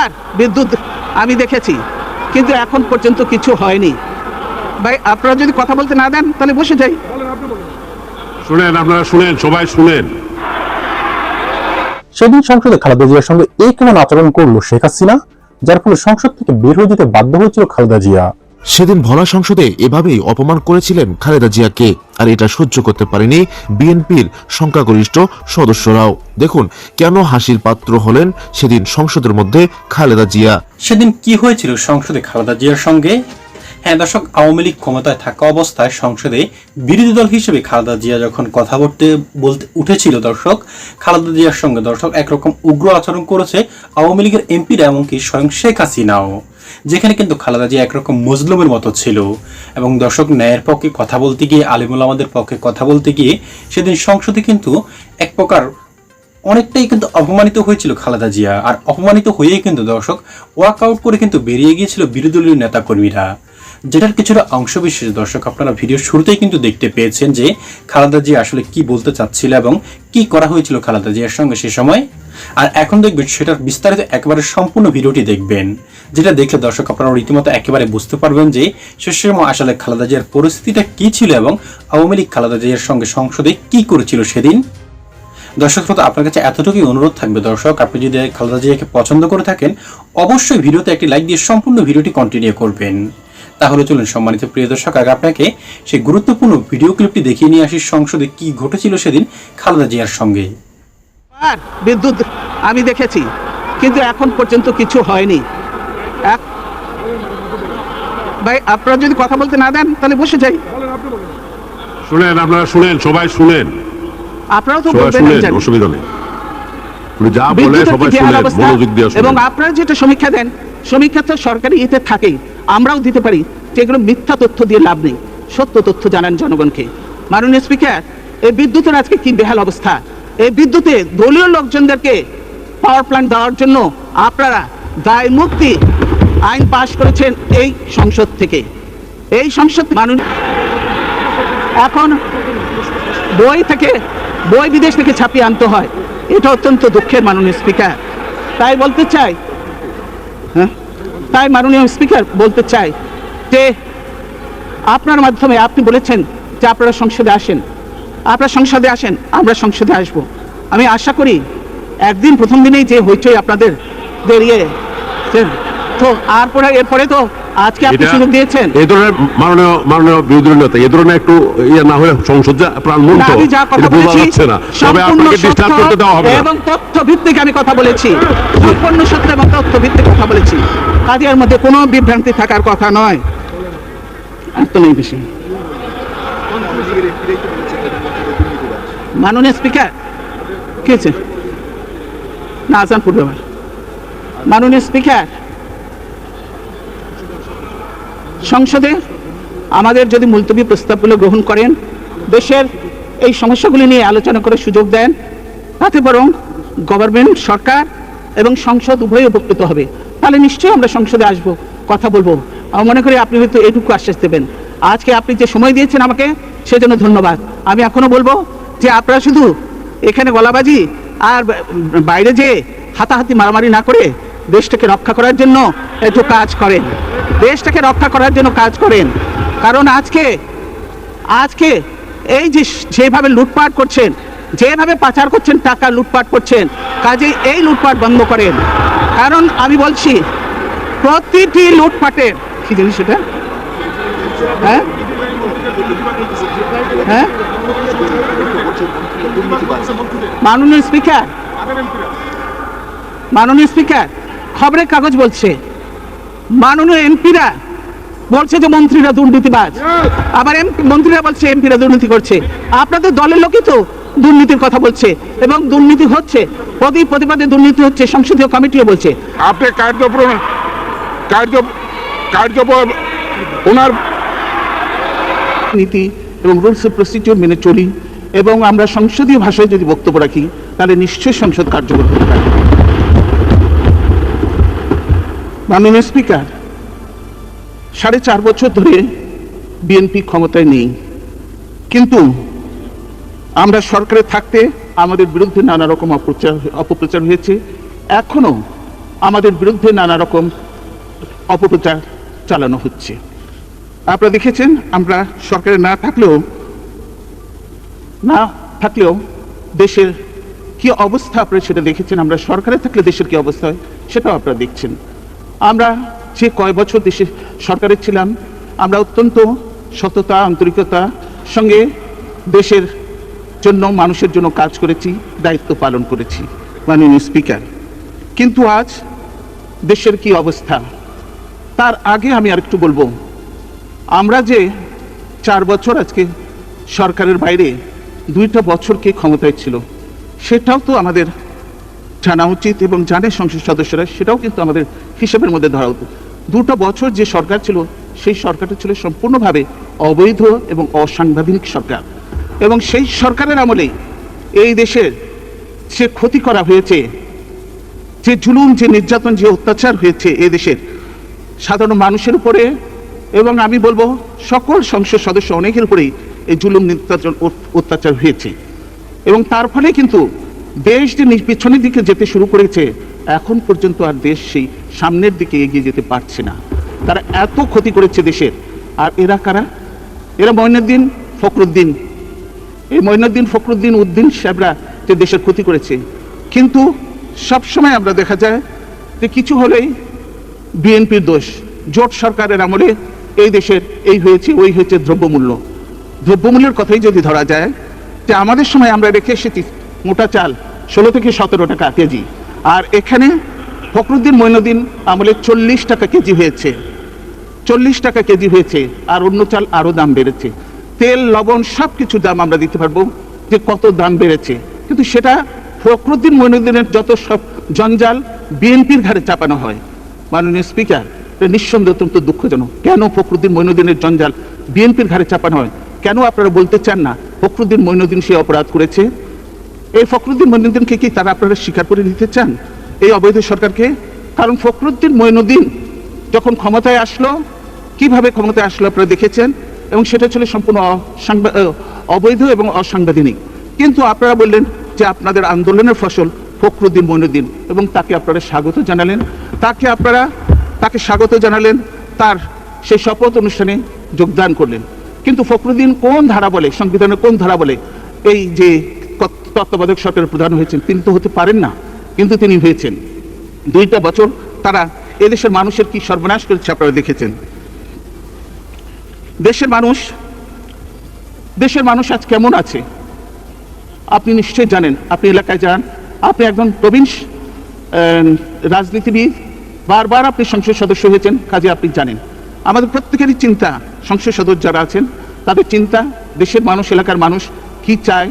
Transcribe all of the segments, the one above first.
আর বিদ্যুৎ আমি দেখেছি, কিন্তু এখন পর্যন্ত কিছু হয়নি। ভাই আপনারা যদি কথা বলতে না দেন তাহলে বসে যাই। শুনেন, আপনারা শুনেন, সবাই শুনেন। সেদিন সংসদে খালেদা জিয়ার সঙ্গে এই কেমন আচরণ করলো শেখ হাসিনা, যার ফলে সংসদ থেকে বের হয়ে যেতে বাধ্য হয়েছিল খালেদা জিয়া। সেদিন ভরা সংসদে এভাবেই অপমান করেছিলেন খালেদা জিয়াকে, আর এটা সহ্য করতে পারেনি বিএনপির সংখ্যাগরিষ্ঠ সদস্যরাও। দেখুন কেন হাসির পাত্র হলেন সেদিন সংসদের মধ্যে খালেদা জিয়া। সেদিন কি হয়েছিল সংসদে খালেদা জিয়ার সঙ্গে? হ্যাঁ দর্শক, আওয়ামী লীগ ক্ষমতায় থাকা অবস্থায় সংসদে বিরোধী দল হিসেবে খালেদা জিয়া যখন কথা বলতে উঠেছিল দর্শক, খালেদা জিয়ার সঙ্গে দর্শক একরকম উগ্র আচরণ করেছে আওয়ামী লীগের এমপিরা, এমনকি স্বয়ং শেখ হাসিনাও, যেখানে কিন্তু খালেদা জিয়া একরকম মজলুমের মতো ছিল। এবং দর্শক, ন্যায়ের পক্ষে কথা বলতে গিয়ে, আলিমুল আমাদের পক্ষে কথা বলতে গিয়ে সেদিন সংসদে কিন্তু এক প্রকার অনেকটাই কিন্তু অপমানিত হয়েছিল খালেদা জিয়া। আর অপমানিত হয়েই কিন্তু দর্শক ওয়াকআউট করে কিন্তু বেরিয়ে গিয়েছিল বিরোধী দলীয় নেতাকর্মীরা, যেটার কিছুটা অংশবিশেষ দর্শক আপনারা ভিডিওর শুরুতেই কিন্তু দেখতে পেয়েছেন যে খালেদা জিয়া আসলে কি বলতে চাচ্ছিল এবং কি করা হয়েছিল খালেদা জিয়ার সঙ্গে সে সময়। আর এখন দেখবেন সেটার বিস্তারিত একেবারে সম্পূর্ণ ভিডিওটি দেখবেন, যেটা দেখলে দর্শক আপনারা রীতিমতো একেবারে বুঝতে পারবেন যে সে সময় আসলে খালেদা জিয়ার পরিস্থিতিটা কি ছিল এবং আওয়ামী লীগ খালেদা জিয়ার সঙ্গে সংসদে কি করেছিল সেদিন। দর্শক শ্রোতা, আপনার কাছে এতটুকুই অনুরোধ থাকবে দর্শক, আপনি যদি খালেদা জিয়াকে পছন্দ করে থাকেন অবশ্যই ভিডিওতে একটি লাইক দিয়ে সম্পূর্ণ ভিডিওটি কন্টিনিউ করবেন। তাহলে চলুন সম্মানিত প্রিয় দর্শক, আগে আপনাকে সেই গুরুত্বপূর্ণ ভিডিও ক্লিপটি দেখিয়ে নিয়ে আসি সংসদে কি ঘটেছিল সেদিন খালেদা জিয়ার সঙ্গে। আর বিদ্যুৎ আমি দেখেছি, কিন্তু এখন পর্যন্ত কিছু হয়নি। ভাই আপনারা যদি কথা বলতে না দেন তাহলে বসে যাই। শুনেন, আপনারা শুনেন, সবাই শুনেন। আপনারাও তো সবাই বলবেন, শুনেন, অসুবিধা নেই। যা বলে সবাই শুনেন, মনোযোগ দিয়ে শুনেন। এবং আপনারা যেটা সমীক্ষা দেন, সমীক্ষা তো সরকারি ইতে থাকেই, আমরাও দিতে পারি, যেগুলো মিথ্যা তথ্য দিয়ে লাভ নেই, সত্য তথ্য জানান জনগণকে। মাননীয় স্পিকার, এই বিদ্যুতের আজকে কি বেহাল অবস্থা। এই বিদ্যুতে দলীয় লোকজনদেরকে পাওয়ার প্ল্যান্ট দেওয়ার জন্য আপনারা দায় মুক্তি আইন পাশ করেছেন এই সংসদ থেকে। এই সংসদ এখন বই বিদেশ থেকে ছাপিয়ে আনতে হয়, এটা অত্যন্ত দুঃখের মাননীয় স্পিকার। তাই বলতে চাই, তাই মাননীয় স্পিকার বলতে চাই যে আপনার মাধ্যমে আপনি বলেছেন যে আপনারা সংসদে আসেন, আমরা সংসদে আসব। আমি আশা করি একদিন প্রথম দিনেই যে হইচই আপনাদের দেরিয়ে তো এরপরে তো আজকে আপনি সুযোগ দিয়েছেন। এই ধরনের মাননীয় বিরোধী নেতা এই ধরনের একটু ইয়ে না হলে সংসদ প্রাণবন্ত আমি যা কথা বলেছি আপনাকে ডিস্টার্ব করতে দেওয়া হবে এবং তথ্য ভিত্তিক আমি কথা বলেছি, সম্পূর্ণ সত্য এবং তথ্য ভিত্তিক কথা বলেছি। কাজের মধ্যে কোনো বিভ্রান্তি থাকার কথা নয়। এত নেই বেশি। মাননীয় স্পিকার কি হয়েছে না আজান পূর্বে মাননীয় স্পিকার, সংসদে আমাদের যদি মুলতবি প্রস্তাবগুলো গ্রহণ করেন, দেশের এই সমস্যাগুলি নিয়ে আলোচনা করে সুযোগ দেন, তাতে বরং গভর্নমেন্ট, সরকার এবং সংসদ উভয়ই উপকৃত হবে। তাহলে নিশ্চয়ই আমরা সংসদে আসব, কথা বলবো। আমি মনে করি আপনি হয়তো এটুকু আশ্বাস দেবেন। আজকে আপনি যে সময় দিয়েছেন আমাকে, সেজন্য ধন্যবাদ। আমি এখনো বলবো যে আপনারা শুধু এখানে গলাবাজি আর বাইরে যে হাতাহাতি মারামারি না করে দেশটাকে রক্ষা করার জন্য একটু কাজ করেন, দেশটাকে রক্ষা করার জন্য কাজ করেন। কারণ আজকে এই যে যেভাবে লুটপাট করছেন, যেভাবে পাচার করছেন, টাকা লুটপাট করছেন, কাজেই এই লুটপাট বন্ধ করেন। কারণ আমি বলছি প্রতিটি লুটপাটের কি জিনিস এটা, হ্যাঁ হ্যাঁ মাননীয় স্পিকার, খবরের কাগজ বলছে, মাননীয় এমপিরা বলছে যে মন্ত্রীরা দুর্নীতিবাজ, আবার মন্ত্রীরা বলছে এমপিরা দুর্নীতি করছে। আপনাদের দলের লোকই তো দুর্নীতির কথা বলছে এবং দুর্নীতি হচ্ছে, প্রতিপদে দুর্নীতি হচ্ছে, সংসদীয় কমিটিও বলছে। আপনি ওনার নীতি এবং রুলস অফ প্রসিডিউর মেনে চলি এবং আমরা সংসদীয় ভাষায় যদি বক্তব্য রাখি তাহলে নিশ্চয়ই সংসদ কার্যকর হতে পারে। মাননীয় স্পিকার, 4.5 বছর ধরে বিএনপি ক্ষমতায় নেই, কিন্তু আমরা সরকারে থাকতে আমাদের বিরুদ্ধে নানা রকম অপপ্রচার হয়েছে। এখনো আমাদের বিরুদ্ধে নানা রকম অপপ্রচার চালানো হচ্ছে। আপনারা দেখেছেন, আমরা সরকারে না থাকলেও দেশের কি অবস্থা আপনারা সেটা দেখেছেন। আমরা সরকারে থাকলে দেশের কি অবস্থা হয় সেটাও আপনারা দেখছেন। আমরা যে কয় বছর দেশে সরকারে ছিলাম, আমরা অত্যন্ত সততা আন্তরিকতার সঙ্গে দেশের জন্য, মানুষের জন্য কাজ করেছি, দায়িত্ব পালন করেছি, মাননীয় স্পিকার। কিন্তু আজ দেশের কি অবস্থা, তার আগে আমি আরেকটু বলবো, আমরা যে 4 বছর আজকে সরকারের বাইরে 2টা বছর কে ক্ষমতায় ছিল, সেটাও তো আমাদের জানা উচিত এবং জানে সংসদ সদস্যরা, সেটাও কিন্তু আমাদের হিসাবের মধ্যে ধরা উচিত। 2টা বছর যে সরকার ছিল, সেই সরকারটা ছিল সম্পূর্ণভাবে অবৈধ এবং অসাংবিধানিক সরকার, এবং সেই সরকারের আমলেই এই দেশের যে ক্ষতি করা হয়েছে, যে জুলুম, যে নির্যাতন, যে অত্যাচার হয়েছে এই দেশের সাধারণ মানুষের উপরে, এবং আমি বলবো সকল সংসদ সদস্য অনেকের উপরেই এই জুলুম, নির্যাতন, অত্যাচার হয়েছে। এবং তার ফলে কিন্তু দেশ যে পিছনের দিকে যেতে শুরু করেছে, এখন পর্যন্ত আর দেশ সেই সামনের দিকে এগিয়ে যেতে পারছে না। তারা এত ক্ষতি করেছে দেশের। আর এরা কারা? এরা মঈনুদ্দিন, ফখরুদ্দিন, এই মঈনুদ্দিন, ফখরুদ্দিন, উদ্দিন সাহেবরা যে দেশের ক্ষতি করেছে। কিন্তু সবসময় আমরা দেখা যায় যে কিছু হলেই বিএনপির দোষ। জোট সরকারের আমলে এই দেশের এই হয়েছে, ওই হয়েছে। দ্রব্যমূল্যের কথাই যদি ধরা যায়, যে আমাদের সময় আমরা রেখে এসেছি মোটা চাল 16 থেকে 17 টাকা কেজি, আর এখানে ফখরুদ্দিন, মঈনুদ্দিন আমলে 40 টাকা কেজি হয়েছে, 40 টাকা কেজি হয়েছে। আর অন্য চাল আরো দাম বেড়েছে। তেল, লবণ, সব কিছু দাম আমরা দিতে পারবো যে কত দাম বেড়েছে। কিন্তু সেটা ফখরুদ্দিন, মঈনুদ্দিনের যত সব জঞ্জাল বিএনপির ঘাড়ে চাপানো হয়। মাননীয় স্পিকার, নিঃসন্দেহে অত্যন্ত দুঃখজনক। কেন ফখরুদ্দিন, মঈনুদ্দিনের জঞ্জাল বিএনপির ঘাড়ে চাপানো হয়? কেন আপনারা বলতে চান না ফখরুদ্দিন, মঈনুদ্দিন সে অপরাধ করেছে? এই ফখরুদ্দিন, মঈনুদ্দিনকে কি তারা আপনারা স্বীকার করে নিতে চান, এই অবৈধ সরকারকে? কারণ ফখরুদ্দিন, মঈনুদ্দিন যখন ক্ষমতায় আসলো, কিভাবে ক্ষমতায় আসলো আপনারা দেখেছেন, এবং সেটা ছিল সম্পূর্ণ অবৈধ এবং অসাংবিধানিক। কিন্তু আপনারা বললেন যে আপনাদের আন্দোলনের ফসল ফখরুদ্দিন, মঈনুদ্দিন, এবং তাকে আপনারা স্বাগত জানালেন, তাকে স্বাগত জানালেন, তার সেই শপথ অনুষ্ঠানে যোগদান করলেন। কিন্তু ফখরুদ্দিন কোন ধারা বলে, সংবিধানের কোন ধারা বলে এই যে তত্ত্বাবধায়ক সরকারের প্রধান হয়েছেন? তিনি তো হতে পারেন না, কিন্তু তিনি হয়েছেন। 2টা বছর তারা এদেশের মানুষের কি সর্বনাশ করেছে আপনারা দেখেছেন। দেশের মানুষ আজ কেমন আছে আপনি নিশ্চয়ই জানেন। আপনি এলাকায় যান, আপনি একজন প্রবীণ রাজনীতিবিদ, বারবার আপনি সংসদ সদস্য হয়েছেন, কাজে আপনি জানেন। আমাদের প্রত্যেকেরই চিন্তা, সংসদ সদস্য যারা আছেন তাদের চিন্তা দেশের মানুষ, এলাকার মানুষ কি চায়,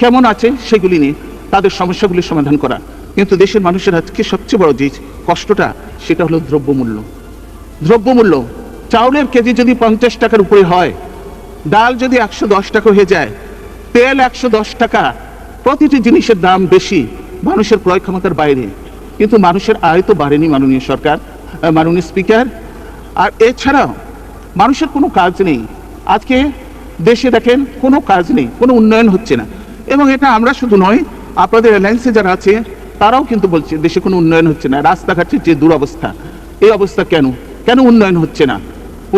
কেমন আছে, সেগুলি নিয়ে তাদের সমস্যাগুলির সমাধান করা। কিন্তু দেশের মানুষের আজকে সবচেয়ে বড় যে কষ্টটা, সেটা হলো দ্রব্যমূল্য। চাউলের কেজি যদি 50 টাকার উপরে হয়, ডাল যদি 110 টাকা হয়ে যায়, তেল 110 টাকা, প্রতিটি জিনিসের দাম বেশি, মানুষের ক্রয় ক্ষমতার বাইরে। কিন্তু মানুষের আয় তো বাড়েনি মাননীয় সরকার, মাননীয় স্পিকার। আর এছাড়াও মানুষের কোনো কাজ নেই। আজকে দেশে দেখেন কোনো কাজ নেই, কোনো উন্নয়ন হচ্ছে না। এবং এটা আমরা শুধু নয়, আপনাদের অ্যালায়েন্সে যারা আছে তারাও কিন্তু বলছে দেশে কোনো উন্নয়ন হচ্ছে না। রাস্তাঘাটের যে দুরবস্থা, এই অবস্থা কেন উন্নয়ন হচ্ছে না?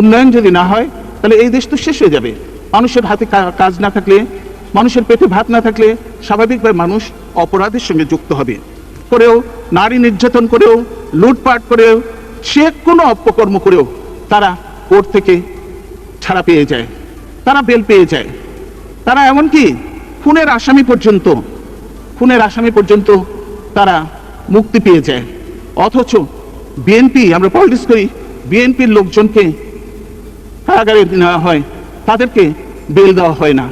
উন্নয়ন যদি না হয় তাহলে এই দেশ তো শেষ হয়ে যাবে। মানুষের হাতে কাজ না থাকলে, মানুষের পেটে ভাত না থাকলে স্বাভাবিকভাবে মানুষ অপরাধের সঙ্গে যুক্ত হবে, করেও, নারী নির্যাতন করেও, লুটপাট করেও, সে কোনো অপকর্ম করেও তারা কোর্ট থেকে ছাড়া পেয়ে যায়, তারা বেল পেয়ে যায়, তারা এমনকি খুনের আসামি পর্যন্ত তারা মুক্তি পেয়ে যায়। অথচ বিএনপি, আমরা পলিটিক্স করি, বিএনপির লোকজনকে কারাগারে নেওয়া হয়, তাদেরকে বেল দেওয়া হয় না।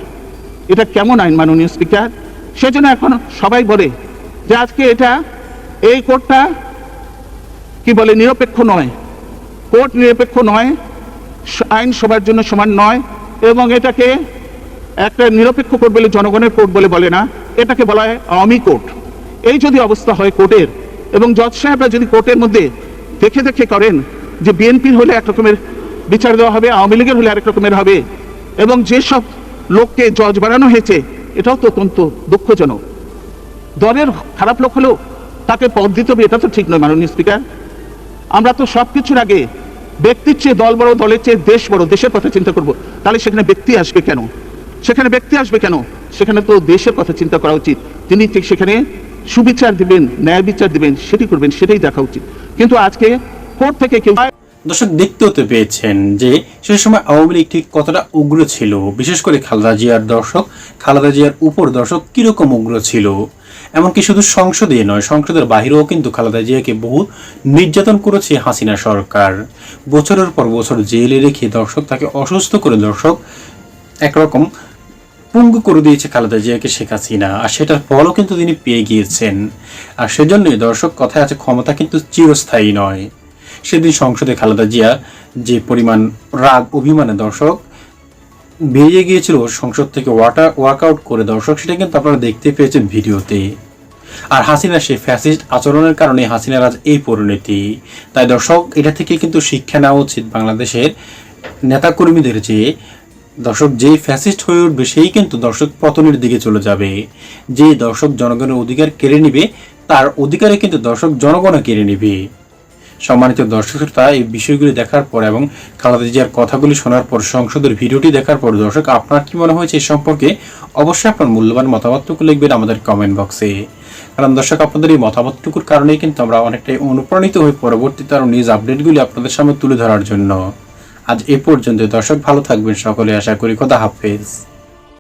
এটা কেমন আইন মাননীয় স্পিকার? সেজন্য এখন সবাই বলে যে আজকে এই কোর্টটা কি বলে, নিরপেক্ষ নয়। কোর্ট নিরপেক্ষ নয়, আইন সবার জন্য সমান নয়, এবং এটাকে একটা নিরপেক্ষ কোর্ট বলে, জনগণের কোর্ট বলে না, এটাকে বলা হয় আওয়ামী কোর্ট। এই যদি অবস্থা হয় কোর্টের, এবং জজ সাহেবরা যদি কোর্টের মধ্যে দেখে করেন যে বিএনপির হলে এক রকমের বিচার দেওয়া হবে, আওয়ামী লীগের হলে আরেক রকমের হবে, এবং যেসব লোককে জজ বানানো হয়েছে, এটাও তো অত্যন্ত দুঃখজনক। দলের খারাপ লোক হলেও তাকে পদ দিতে হবে, এটা তো ঠিক নয় মাননীয় স্পিকার। আমরা তো সবকিছুর আগে ব্যক্তির চেয়ে দল বড়, দলের চেয়ে দেশ বড়, দেশের কথা চিন্তা করব। তাহলে সেখানে ব্যক্তি আসবে কেন? সেখানে তো দেশের কথা চিন্তা করা উচিত। তিনি ঠিক সেখানে সুবিচার দিবেন, ন্যায় বিচার দিবেন, সেটি করবেন, সেটাই দেখা উচিত। কিন্তু আজকে কোর্ট থেকে কেউ দর্শক দেখতে হতে পেয়েছেন যে সে সময় আওয়ামী লীগ ঠিক কতটা উগ্র ছিল, বিশেষ করে খালেদা জিয়ার খালেদা জিয়ার উপর কিরকম উগ্র ছিল। এমনকি শুধু সংসদে নয়, সংসদের বাহিরেও কিন্তু খালেদা জিয়াকে বহু নির্যাতন করেছে হাসিনা সরকার। বছরের পর বছর জেলে রেখে তাকে অসুস্থ করে একরকম পঙ্গু করে দিয়েছে খালেদা জিয়াকে শেখ হাসিনা, আর সেটার ফলও কিন্তু তিনি পেয়ে গিয়েছেন। আর সেজন্যই কথায় আছে, ক্ষমতা কিন্তু চিরস্থায়ী নয়। সেদিন সংসদে খালেদা জিয়া যে পরিমাণ রাগ অভিমানে বেরিয়ে গিয়েছিল সংসদ থেকে ওয়ার্কআউট করে সেটা কিন্তু আপনারা দেখতে পেয়েছেন ভিডিওতে। আর হাসিনা সেই ফ্যাসিস্ট আচরণের কারণে হাসিনার আজ এই পরিণতি। তাই এটা থেকে কিন্তু শিক্ষা নেওয়া উচিত বাংলাদেশের নেতাকর্মীদের, যে যেই ফ্যাসিস্ট হয়ে উঠবে সেই কিন্তু পতনের দিকে চলে যাবে। যে জনগণের অধিকার কেড়ে নিবে, তার অধিকারে কিন্তু জনগণ কেড়ে নিবে। সম্মানিত দর্শক শ্রোতা, এই বিষয়গুলি দেখার পর এবং খালেদা জিয়ার কথাগুলি শোনার পর, সংসদের ভিডিওটি দেখার পর আপনার কি মনে হয়েছে এই সম্পর্কে অবশ্যই আপনার মূল্যবান মতামতটুকু লিখবেন আমাদের কমেন্ট বক্সে। কারণ আপনাদের এই মতামতটুকুর কারণেই কিন্তু আমরা অনেকটাই অনুপ্রাণিত হই পরবর্তীতে আরও নিউজ আপডেটগুলি আপনাদের সামনে তুলে ধরার জন্য। আজ এ পর্যন্ত ভালো থাকবেন সকলে, আশা করি। খোদা হাফেজ।